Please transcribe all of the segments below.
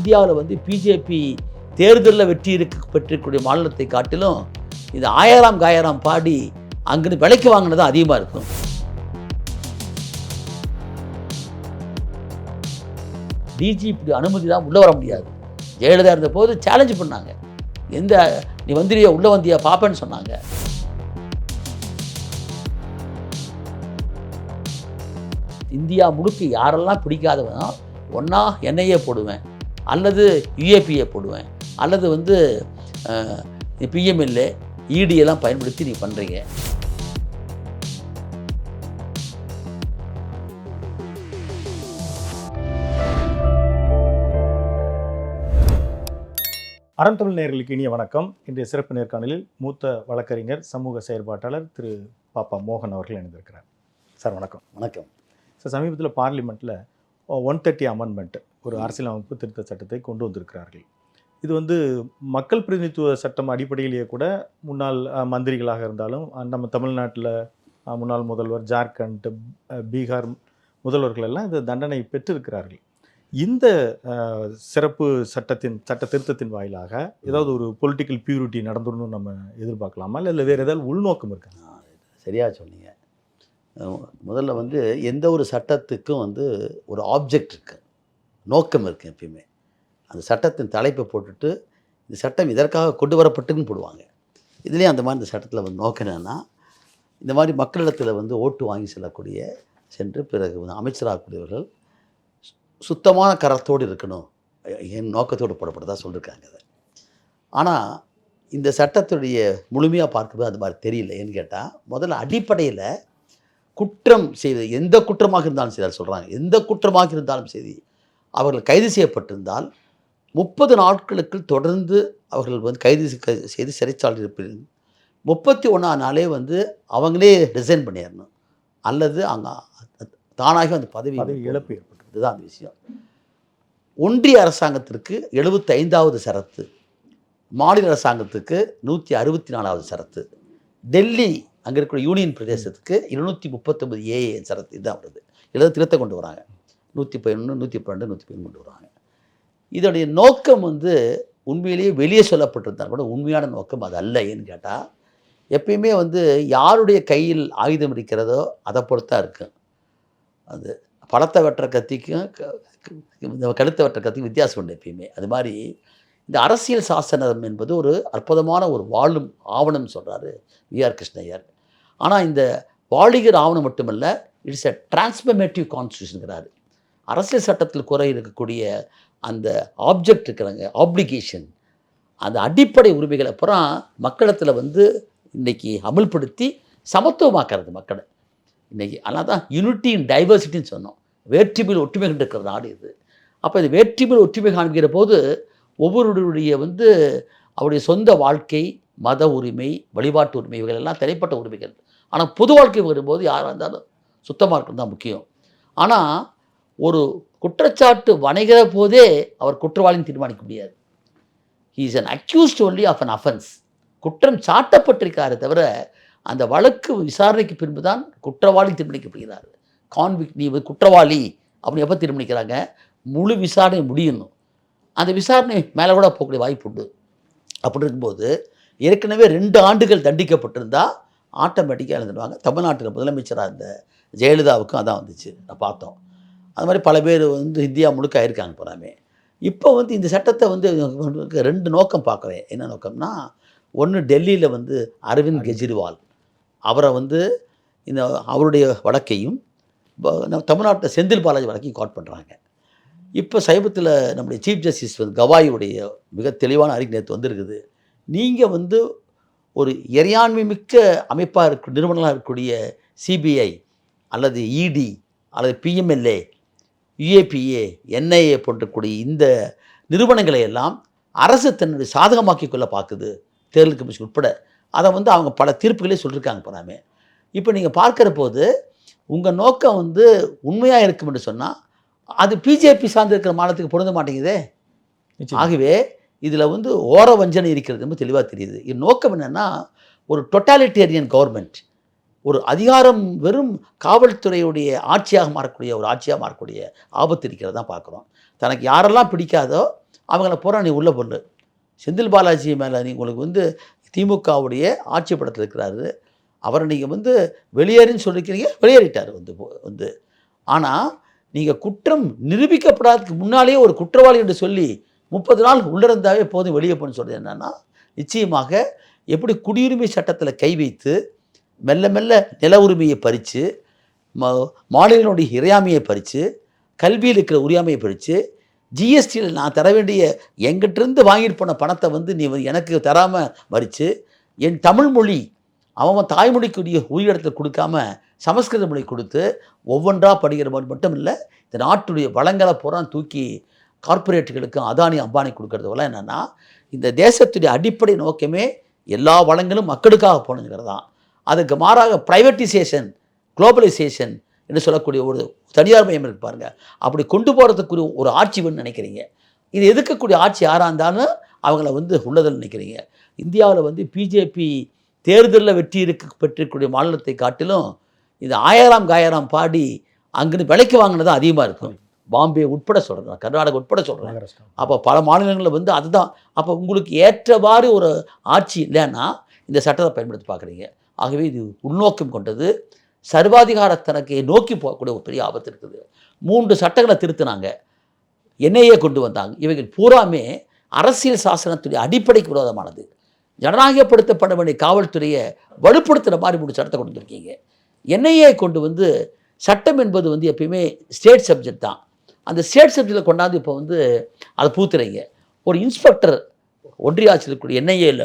இந்தியாவில் வந்து பிஜேபி தேர்தலில் வெற்றி பெற்றிருக்கக்கூடிய மாநிலத்தை காட்டிலும் இது ஆயிரம் காயிரம் பாடி அங்கிருந்து விலைக்கு வாங்கினது அதிகமாக இருக்கும். டிஜிபி அனுமதி தான் உள்ளே வர முடியாது. ஜெயலலிதா இருந்த போது சேலஞ்சு பண்ணாங்க, நீ வந்திரியா உள்ளே வந்தியா பாப்பேன்னு சொன்னாங்க. இந்தியா முழுக்க யாரெல்லாம் பிடிக்காதவனோ ஒன்றா என்ஐஏ போடுவேன், அல்லது யுஏபிஏ போடுவேன், அல்லது வந்து பிஎம்எல்ஏ இடியெல்லாம் பயன்படுத்தி நீ பண்ணுறீங்க. அறம் தமிழ் நேயர்களுக்கு இனிய வணக்கம். இன்றைய சிறப்பு நேர்காணலில் மூத்த வழக்கறிஞர் சமூக செயற்பாட்டாளர் திரு பாப்பா மோகன் அவர்கள் இணைந்திருக்கிறார். சார் வணக்கம். வணக்கம் சார், சமீபத்தில் பார்லிமெண்ட்டில் 130 அமெண்ட்மெண்ட் ஒரு அரசியலமைப்பு திருத்த சட்டத்தை கொண்டு வந்திருக்கிறார்கள். இது வந்து மக்கள் பிரதிநிதித்துவ சட்டம் அடிப்படையிலேயே கூட முன்னாள் மந்திரிகளாக இருந்தாலும் நம்ம தமிழ்நாட்டில் முன்னாள் முதல்வர், ஜார்க்கண்ட், பீகார் முதல்வர்கள் எல்லாம் இந்த தண்டனை பெற்றிருக்கிறார்கள். இந்த சிறப்பு சட்ட திருத்தத்தின் வாயிலாக ஏதாவது ஒரு பொலிட்டிக்கல் பியூரிட்டி நடந்துடணும் நம்ம எதிர்பார்க்கலாமா, இல்லை வேறு ஏதாவது உள்நோக்கம் இருக்கா? சரியாக சொன்னீங்க. முதல்ல வந்து எந்த ஒரு சட்டத்துக்கும் வந்து ஒரு ஆப்ஜெக்ட் இருக்குது, நோக்கம் இருக்குது. எப்பயுமே அந்த சட்டத்தின் தலைப்பை போட்டுட்டு இந்த சட்டம் இதற்காக கொண்டு வரப்பட்டுன்னு போடுவாங்க. இதுலேயும் அந்த மாதிரி இந்த சட்டத்தில் வந்து நோக்கம் என்னென்னா, இந்த மாதிரி மக்களிடத்தில் வந்து ஓட்டு வாங்கி சென்று பிறகு வந்து அமைச்சராகக்கூடியவர்கள் சுத்தமான கரத்தோடு இருக்கணும், என் நோக்கத்தோடு போடப்பட்டதாக சொல்லியிருக்காங்க அதை. ஆனால் இந்த சட்டத்துடைய முழுமையாக பார்க்கும்போது அது மாதிரி தெரியல. ஏன்னு கேட்டால், முதல்ல அடிப்படையில் குற்றம் செய்த எந்த குற்றமாக இருந்தாலும் சரி, அதை சொல்கிறாங்க, எந்த குற்றமாக இருந்தாலும் சரி அவர்கள் கைது செய்யப்பட்டிருந்தால் 30 நாட்களுக்கு தொடர்ந்து அவர்கள் வந்து கைது செய்து சிறைச்சாலை இருப்பீர்கள். 31ஆம் நாளே வந்து அவங்களே ரிசைன் பண்ணிடணும், அல்லது அங்கே தானாக அந்த பதவி இழப்பு ஏற்பட்டு. இதுதான் அந்த விஷயம். ஒன்றிய அரசாங்கத்திற்கு 75வது ஷரத்து, மாநில அரசாங்கத்துக்கு 164வது ஷரத்து, டெல்லி அங்கே இருக்கிற யூனியன் பிரதேசத்துக்கு 239A ஷரத்து இதுதான் வருது. இதில் திருத்த கொண்டு வராங்க. 111, 112, 113 கொண்டு வராங்க. இதோடைய நோக்கம் வந்து உண்மையிலேயே வெளியே சொல்லப்பட்டிருந்தால் கூட உண்மையான நோக்கம் அது அல்ல. ஏன்னு கேட்டால், எப்பயுமே வந்து யாருடைய கையில் ஆயுதம் இருக்கிறதோ அதை பொறுத்தா இருக்குது. அது பழத்தை வெட்டுற கத்திக்கும் இந்த கழுத்தை வெட்டுற கத்திக்கும் வித்தியாசம் உண்டு எப்பயுமே. அது மாதிரி இந்த அரசியல் சாசனம் என்பது ஒரு அற்புதமான ஒரு வாழும் ஆவணம் சொல்கிறாரு விஆர் கிருஷ்ணய்யர். ஆனால் இந்த வாழிகர் ஆவணம் மட்டுமல்ல, இட்ஸ் எ டிரான்ஸ்ஃபர்மேட்டிவ் கான்ஸ்டியூஷனுங்கிறாரு. அரசியல் சட்டத்தில் குறை இருக்கக்கூடிய அந்த ஆப்ஜெக்ட் இருக்கிறாங்க, ஆப்ளிகேஷன், அந்த அடிப்படை உரிமைகளை அப்புறம் மக்களிடத்தில் வந்து இன்றைக்கி அமல்படுத்தி சமத்துவமாக்கிறது மக்களை இன்றைக்கி. அதனால் தான் யூனிட்டி இன் டைவர்சிட்டின்னு சொன்னோம். வேற்றுமையில் ஒற்றுமை கண்டிருக்கிற நாடு இது. அப்போ இது வேற்றுமையில் ஒற்றுமை காண்பிக்கிற போது ஒவ்வொருடைய வந்து அவருடைய சொந்த வாழ்க்கை, மத உரிமை, வழிபாட்டு உரிமை, இவைகள் எல்லாம் தனிப்பட்ட உரிமைகள். ஆனால் பொது வாழ்க்கை வரும்போது யாராக இருந்தாலும் சுத்தமாக இருக்கிறது தான் முக்கியம். ஆனால் ஒரு குற்றச்சாட்டு வணைகிற போதே அவர் குற்றவாளின்னு தீர்மானிக்க முடியாது. He is an accused only of an offence. குற்றம் சாட்டப்பட்டிருக்காரே தவிர அந்த வழக்கு விசாரணைக்கு பின்பு தான் குற்றவாளி தீர்மானிக்கப்படுகிறார். கான்விக்ட், நீ குற்றவாளி அப்படின்னு எப்போ தீர்மானிக்கிறாங்க? முழு விசாரணை முடியணும். அந்த விசாரணை மேலே கூட போகக்கூடிய வாய்ப்பு உண்டு. அப்படி இருக்கும்போது ஏற்கனவே 2 ஆண்டுகள் தண்டிக்கப்பட்டிருந்தால் ஆட்டோமேட்டிக்காக எழுந்துடுவாங்க. தமிழ்நாட்டில் முதலமைச்சராக இருந்த ஜெயலலிதாவுக்கும் அதான் வந்துச்சு, நான் பார்த்தோம். அது மாதிரி பல பேர் வந்து இந்தியா முழுக்க ஆயிருக்காங்க போகிறாமே. இப்போ வந்து இந்த சட்டத்தை வந்து 2 நோக்கம் பார்க்குறேன். என்ன நோக்கம்னா, ஒன்று டெல்லியில் வந்து அரவிந்த் கெஜ்ரிவால் அவரை வந்து இந்த அவருடைய வழக்கையும் தமிழ்நாட்டில் செந்தில் பாலாஜி வழக்கையும் கோட் பண்ணுறாங்க. இப்போ சமீபத்தில் நம்முடைய சீஃப் ஜஸ்டிஸ் வந்து கவாயுடைய மிக தெளிவான அறிக்கை நேற்று வந்திருக்குது. நீங்கள் வந்து ஒரு இறையாண்மை மிக்க அமைப்பாக நிறுவனங்களாக இருக்கக்கூடிய சிபிஐ அல்லது இடி அல்லது பிஎம்எல்ஏ, யுஏபிஏ, என்ஐஏ போன்றக்கூடிய இந்த நிறுவனங்களை எல்லாம் அரசு தன்னுடைய சாதகமாக்கி கொள்ள பார்க்குது, தேர்தல் கமிஷன் உட்பட. அதை வந்து அவங்க பல தீர்ப்புகளே சொல்லியிருக்காங்க போகிறாமே. இப்போ நீங்கள் பார்க்குற போது உங்கள் நோக்கம் வந்து உண்மையாக இருக்கும் என்று சொன்னால் அது பிஜேபி சார்ந்திருக்கிற மாநிலத்துக்கு பொருந்த மாட்டேங்குதே. ஆகவே இதில் வந்து ஓர வஞ்சனை இருக்கிறது ரொம்ப தெளிவாக தெரியுது. இது நோக்கம் என்னென்னா, ஒரு டொட்டாலிட்டேரியன் கவர்மெண்ட், ஒரு அதிகாரம் வெறும் காவல்துறையுடைய ஆட்சியாக மாறக்கூடிய ஒரு ஆட்சியாக மாறக்கூடிய ஆபத்து இருக்கிறது தான் பார்க்குறோம். தனக்கு யாரெல்லாம் பிடிக்காதோ அவங்கள பூரா நீ உள்ளே போடல. செந்தில் பாலாஜி மேலே நீ உங்களுக்கு வந்து திமுகவுடைய ஆட்சி படத்தில் இருக்கிறாரு. அவரை நீங்கள் வந்து வெளியேறின்னு சொல்லிக்கிறீங்க, வெளியேறிட்டார் வந்து. ஆனால் நீங்கள் குற்றம் நிரூபிக்கப்படாததுக்கு முன்னாலேயே ஒரு குற்றவாளி என்று சொல்லி 30 நாள் உள்ளிருந்தாவே போதும் வெளியே போன்னு சொல்கிறது என்னென்னா, நிச்சயமாக எப்படி குடியுரிமை சட்டத்தில் கை வைத்து மெல்ல மெல்ல நில உரிமையை பறித்து, மாநிலங்களுடைய இறையாமையை பறித்து, கல்வியில் இருக்கிற உரியாமையை பறித்து, ஜிஎஸ்டியில் நான் தர வேண்டிய எங்கிட்டிருந்து வாங்கிட்டு போன பணத்தை வந்து நீ எனக்கு தராமல் மறித்து, என் தமிழ் மொழி அவன் தாய்மொழிக்குரிய உயிரிடத்தை கொடுக்காம சமஸ்கிருத மொழி கொடுத்து ஒவ்வொன்றா படிக்கிற மாதிரி மட்டும் இல்லை, இந்த நாட்டுடைய வளங்களை பூரா தூக்கி கார்ப்பரேட்டுகளுக்கும் அதானி அம்பானி கொடுக்கறதுவெல்லாம் என்னென்னா, இந்த தேசத்துடைய அடிப்படை நோக்கமே எல்லா வளங்களும் மக்களுக்காக போகணுங்கிறது தான். அதுக்கு மாறாக ப்ரைவேட்டைசேஷன், குளோபலைசேஷன் என்று சொல்லக்கூடிய ஒரு தனியார் மயம் இருக்கு பாருங்கள், அப்படி கொண்டு போகிறதுக்குரிய ஒரு ஆட்சி வேணும்னு நினைக்கிறீங்க. இது எதிர்க்கக்கூடிய ஆட்சி யாராக இருந்தாலும் அவங்கள வந்து உள்ளதில் நினைக்கிறீங்க. இந்தியாவில் வந்து பிஜேபி தேர்தலில் வெற்றி பெற்றிருக்கக்கூடிய மாநிலத்தை காட்டிலும் இது ஆயிரம் காயிரம் பாடி அங்கிருந்து விலைக்கு வாங்கினது அதிகமாக இருக்கும். பாம்பே உட்பட சொல்கிறேன், கர்நாடகா உட்பட சொல்கிறேன். அப்போ பல மாநிலங்களில் வந்து அதுதான். அப்போ உங்களுக்கு ஏற்றவாறு ஒரு ஆட்சி இல்லைன்னா இந்த சட்டத்தை பயன்படுத்தி பார்க்குறீங்க. ஆகவே இது உள்நோக்கம் கொண்டது, சர்வாதிகாரத்தனக்கை நோக்கி போகக்கூடிய ஒரு பெரிய ஆபத்து இருக்குது. 3 சட்டங்களை திருத்தினாங்க, என்ஐஏ கொண்டு வந்தாங்க. இவைகள் பூராமே அரசியல் சாசனத்துடைய அடிப்படைக்கு விரோதமானது. ஜனநாயகப்படுத்தப்பட வேண்டிய காவல்துறையை வலுப்படுத்துகிற மாதிரி 3 சட்டத்தை கொண்டு வந்திருக்கீங்க. என்ஐஏ கொண்டு வந்து சட்டம் என்பது வந்து எப்பயுமே ஸ்டேட் சப்ஜெக்ட் தான். அந்த ஸ்டேட் சப்ஜெக்டில் கொண்டாந்து இப்போ வந்து அதை பூத்துறீங்க. ஒரு இன்ஸ்பெக்டர் ஒன்றிய ஆட்சியில் இருக்கக்கூடிய என்ஐஏல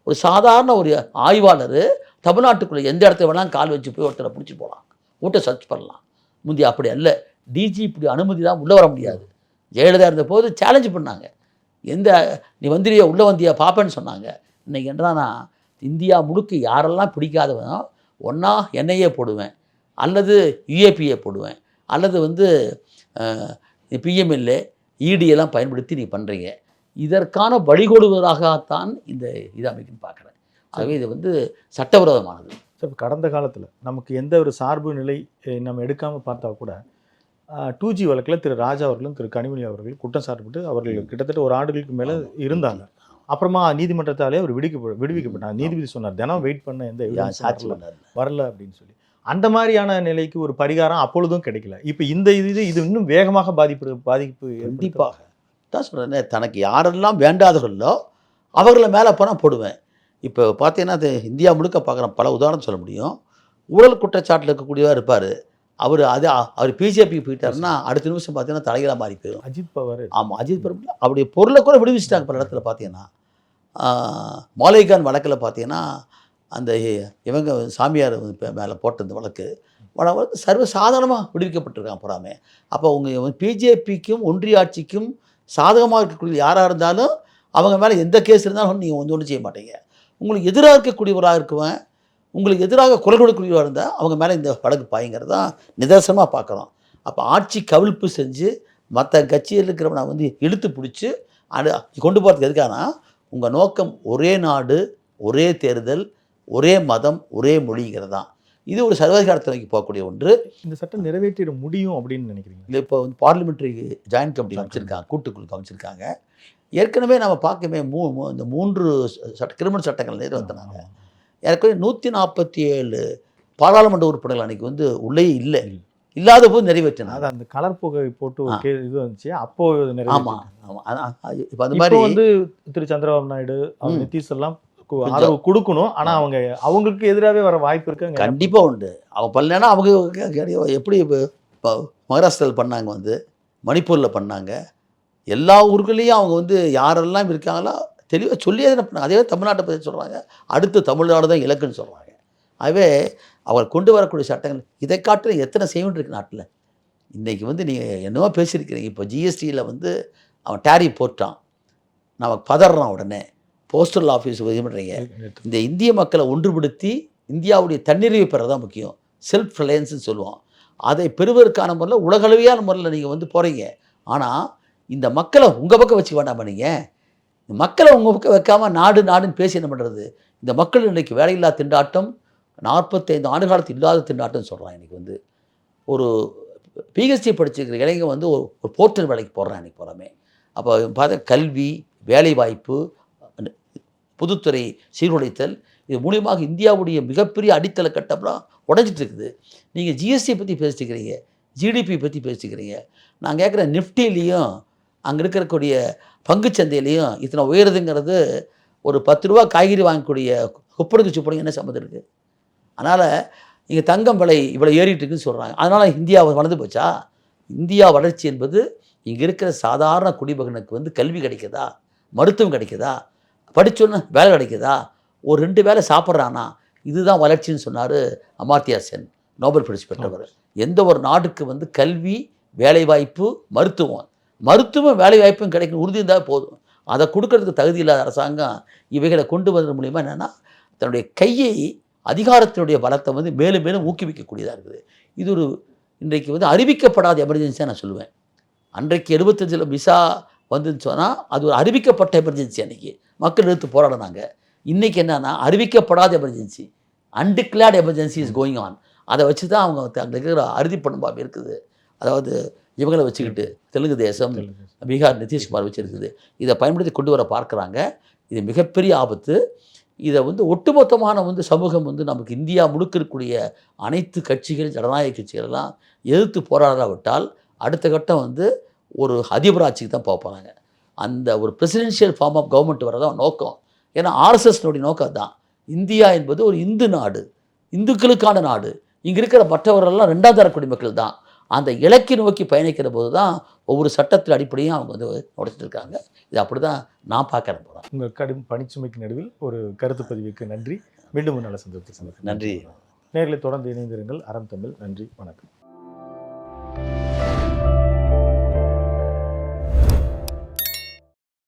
ஒரு சாதாரண ஒரு ஆய்வாளர் தமிழ்நாட்டுக்குள்ளே எந்த இடத்துல வேணாலும் கால் வச்சு போய் ஒருத்தரை பிடிச்சி போகலாம், வீட்டை சர்ச் பண்ணலாம். முந்தைய அப்படி அல்ல. டிஜிபி அனுமதி தான் உள்ளே வர முடியாது. ஜெயலலிதா இருந்த போது சேலஞ்சு பண்ணாங்க, நீ வந்திரியா உள்ளே வந்தியா பார்ப்பேன்னு சொன்னாங்க. இன்றைக்கி என்னன்னா, இந்தியா முழுக்க யாரெல்லாம் பிடிக்காதவனோ ஒன்றா என்ஐஏ போடுவேன், அல்லது யுஏபிஏ போடுவேன், அல்லது வந்து பிஎம்எல்ஏ இடியெல்லாம் பயன்படுத்தி நீ பண்ணுறீங்க. இதற்கான வழிகொடுவதாகத்தான் இந்த இது அமைக்குன்னு பார்க்குறேன். ஆகவே இது வந்து சட்டவிரோதமானது. சார், கடந்த காலத்தில் நமக்கு எந்த ஒரு சார்பு நிலை நம்ம எடுக்காமல் பார்த்தா கூட 2G வழக்கில் திரு ராஜா அவர்களும் திரு கனிமொழி அவர்கள் குற்றம் சாட்டப்பட்டு அவர்கள் கிட்டத்தட்ட ஒரு ஆண்டுகளுக்கு மேலே இருந்தாங்க. அப்புறமா நீதிமன்றத்தாலே அவர் விடுவிக்கப்பட்டார். நீதிபதி சொன்னார், தினம் வெயிட் பண்ண எந்த சாட்சி வரல அப்படின்னு சொல்லி. அந்த மாதிரியான நிலைக்கு ஒரு பரிகாரம் அப்பொழுதும் கிடைக்கல. இப்போ இந்த இது இன்னும் வேகமாக பாதிப்பு கண்டிப்பாக தான் சொல்கிறேன். தனக்கு யாரெல்லாம் வேண்டாதவர்களோ அவர்களை மேலே போனால் போடுவேன். இப்போ பார்த்தீங்கன்னா அது இந்தியா முழுக்க பார்க்குறோம். பல உதாரணம் சொல்ல முடியும். ஊழல் குற்றச்சாட்டில் இருக்கக்கூடியவர் இருப்பார். அவர் பிஜேபிக்கு போயிட்டாருன்னா அடுத்த நிமிஷம் பார்த்தீங்கன்னா தலைகளாக மாறி போயிடும். அஜித் பவார். ஆமாம், அஜித் பவார் அப்படி பொருளை கூட விடுவிச்சிட்டாங்க பல இடத்துல. பார்த்தீங்கன்னா மாலைகான் வழக்கில் பார்த்தீங்கன்னா அந்த இவங்க சாமியார் மேலே போட்ட இந்த வழக்கு சர்வசாதாரணமாக விடுவிக்கப்பட்டிருக்காங்க பூராமே. அப்போ அவங்க பிஜேபிக்கும் ஒன்றிய ஆட்சிக்கும் சாதகமாக இருக்கக்கூடிய யாராக இருந்தாலும் அவங்க மேலே எந்த கேஸ் இருந்தாலும் நீங்கள் ஒன்றும் செய்ய மாட்டீங்க. உங்களுக்கு எதிராக இருக்கக்கூடியவராக இருக்குவேன், உங்களுக்கு எதிராக குரல் கொடுக்கக்கூடியவராக இருந்தால் அவங்க மேலே இந்த வழக்கு பாய்ங்கிறது தான் நிதர்சனமாக பார்க்குறோம். அப்போ ஆட்சி கவிழ்ப்பு செஞ்சு மற்ற கட்சியில் இருக்கிறவனை வந்து இழுத்து பிடிச்சி கொண்டு போகிறதுக்கு எதுக்கானா, உங்கள் நோக்கம் ஒரே நாடு, ஒரே தேர்தல், ஒரே மதம், ஒரே மொழிங்கிறது தான். இது ஒரு சர்வாதிகாரத்தை நோக்கி போகக்கூடிய ஒன்று. இந்த சட்டம் நிறைவேற்றிட முடியும் அப்படின்னு நினைக்கிறீங்க? இல்லை, இப்போ வந்து பார்லிமெண்ட்ரி ஜாயின்ட் கமிட்டி அமைச்சிருக்காங்க, கூட்டுக்குழு அமைச்சிருக்காங்க. ஏற்கனவே நம்ம பார்க்கவே இந்த 3 கிரிமினல் சட்டங்கள் நிறைவேற்றினாங்க. ஏற்கனவே 147 பாராளுமன்ற உறுப்பினர்கள் அன்றைக்கி வந்து உள்ளே இல்லாத போது நிறைவேற்றினாங்க. அந்த கலர் புகை போட்டு ஒரு இது வந்துச்சு அப்போ. ஆமாம் ஆமாம். இப்போ அந்த மாதிரி வந்து திரு சந்திரபாபு நாயுடு நிதிஷ் எல்லாம் ஆதரவு கொடுக்கணும். ஆனால் அவங்களுக்கு எதிராகவே வர வாய்ப்பு இருக்கு. கண்டிப்பாக உண்டு. அவங்க பண்ணலன்னா அவங்க எப்படி இப்போ மகாராஷ்டிராவில் பண்ணாங்க, வந்து மணிப்பூரில் பண்ணாங்க, எல்லா ஊர்களையும் அவங்க வந்து யாரெல்லாம் இருக்காங்களோ தெளிவாக சொல்லி என்ன பண்ணாங்க. அதே தமிழ்நாட்டை பற்றி சொல்கிறாங்க, அடுத்து தமிழ்நாடு தான் இலக்குன்னு சொல்கிறாங்க. ஆகவே அவர் கொண்டு வரக்கூடிய சட்டங்கள் இதை காட்டில் எத்தனை செய்வன் இருக்குது நாட்டில். இன்றைக்கி வந்து நீங்கள் என்னவோ பேசியிருக்கிறீங்க. இப்போ ஜிஎஸ்டியில் வந்து அவன் டேரிஃப் போட்டான், நமக்கு பதறான். உடனே போஸ்டல் ஆஃபீஸ் இது பண்ணுறீங்க. இந்த இந்திய மக்களை ஒன்றுபடுத்தி இந்தியாவுடைய தன்னிறைவை பெறதான் முக்கியம். செல்ஃப் ரிலையன்ஸ்னு சொல்லுவோம். அதை பெறுவதற்கான முறையில் உலகளவியான முறையில் நீங்கள் வந்து போகிறீங்க. ஆனால் இந்த மக்களை உங்கள் பக்கம் வச்சு வேண்டாமா? நீங்கள் இந்த மக்களை உங்கள் பக்கம் வைக்காமல் நாடுன்னு பேசி என்ன பண்ணுறது? இந்த மக்கள் இன்றைக்கி வேலையில்லா திண்டாட்டம், 45 ஆண்டு காலத்து இல்லாத திண்டாட்டம்னு சொல்கிறான். இன்றைக்கி வந்து ஒரு பிஹெச்டி படிச்சிருக்கிற இளைஞர் வந்து ஒரு போர்ட்டல் வேலைக்கு போடுறான். இன்றைக்கி போகிறோமே அப்போ பார்த்தா கல்வி, வேலைவாய்ப்பு, பொதுத்துறை சீர்குலைத்தல், இது மூலியமாக இந்தியாவுடைய மிகப்பெரிய அடித்தள கட்டம்லாம் உடைஞ்சிட்டு இருக்குது. நீங்கள் ஜிஎஸ்டி பற்றி பேசிக்கிறீங்க, ஜிடிபி பற்றி பேசிக்கிறீங்க. நான் கேட்குறேன், நிஃப்டிலையும் அங்கே இருக்கக்கூடிய பங்குச்சந்தையிலையும் இத்தனை உயருதுங்கிறது ஒரு 10 ரூபா காய்கறி வாங்கக்கூடிய குப்பனுக்கு சுப்பனுக்கு என்ன சம்மந்தம் இருக்குது? அதனால் இங்கே தங்கம் விலை இவ்வளோ ஏறிட்டு இருக்குன்னு சொல்கிறாங்க. அதனால் இந்தியா வளர்ந்து போச்சா? இந்தியா வளர்ச்சி என்பது இங்கே இருக்கிற சாதாரண குடிமகனுக்கு வந்து கல்வி கிடைக்குதா, மருத்துவம் கிடைக்குதா, படித்தோன்னு வேலை கிடைக்குதா, ஒரு 2 வேளை சாப்பிட்றானா, இதுதான் வளர்ச்சின்னு சொன்னார் அமார்த்தியா சென், நோபல் பரிசு பெற்றவர். எந்த ஒரு நாட்டுக்கு வந்து கல்வி, வேலைவாய்ப்பு, மருத்துவம் வேலைவாய்ப்பும் கிடைக்கணும் உறுதி இருந்தால் போதும். அதை கொடுக்கறதுக்கு தகுதி இல்லாத அரசாங்கம் இவைகளை கொண்டு வந்தது மூலிமா என்னென்னா தன்னுடைய கையை, அதிகாரத்தினுடைய பலத்தை வந்து மேலும் மேலும் ஊக்குவிக்கக்கூடியதாக இருக்குது. இது ஒரு இன்றைக்கு வந்து அறிவிக்கப்படாத எமர்ஜென்சியாக நான் சொல்லுவேன். அன்றைக்கு 75 விசா வந்துன்னு சொன்னால் அது ஒரு அறிவிக்கப்பட்ட எமர்ஜென்சி. அன்றைக்கி மக்கள் எடுத்து போராடினாங்க. இன்றைக்கி என்னன்னா அறிவிக்கப்படாத emergency, undeclared emergency is going on. அதை வச்சு தான் அவங்க அங்கே இருக்கிற அறுதி பண்பாடு இருக்குது. அதாவது இவங்களை வச்சுக்கிட்டு தெலுங்கு தேசம், பீகார் நிதிஷ்குமார் வச்சுருக்குது. இதை பயன்படுத்தி கொண்டு வர பார்க்குறாங்க. இது மிகப்பெரிய ஆபத்து. இதை வந்து ஒட்டுமொத்தமான வந்து சமூகம் வந்து நமக்கு இந்தியா முழுக்க இருக்கக்கூடிய அனைத்து கட்சிகள், ஜனநாயக கட்சிகளெல்லாம் எதிர்த்து போராடாவிட்டால் அடுத்த கட்டம் வந்து ஒரு அதிபராட்சிக்கு தான் போகிறாங்க. அந்த ஒரு பிரசிடென்ஷியல் ஃபார்ம் ஆஃப் கவர்மெண்ட் வரதான் நோக்கம். ஏன்னா ஆர்எஸ்எஸ்னுடைய நோக்கம் தான். இந்தியா என்பது ஒரு இந்து நாடு, இந்துக்களுக்கான நாடு. இங்கே இருக்கிற மற்றவர்களெல்லாம் 2ஆம் தர குடிமக்கள் தான். அந்த இலக்கை நோக்கி பயணிக்கிற போது தான் ஒவ்வொரு சட்டத்தின் அடிப்படையும் அவங்க வந்து உடைச்சிட்டு இருக்காங்க. இது அப்படி தான் நான் பார்க்குறேன். போகிறேன். உங்கள் கடும் பணிச்சுமைக்கு நடுவில் ஒரு கருத்து பதிவுக்கு நன்றி. மீண்டும் ஒரு நல்ல சந்தர்ப்பத்தை நன்றி. நேரில் தொடர்ந்து இணைந்திருங்கள். அறம் தமிழ். நன்றி, வணக்கம்.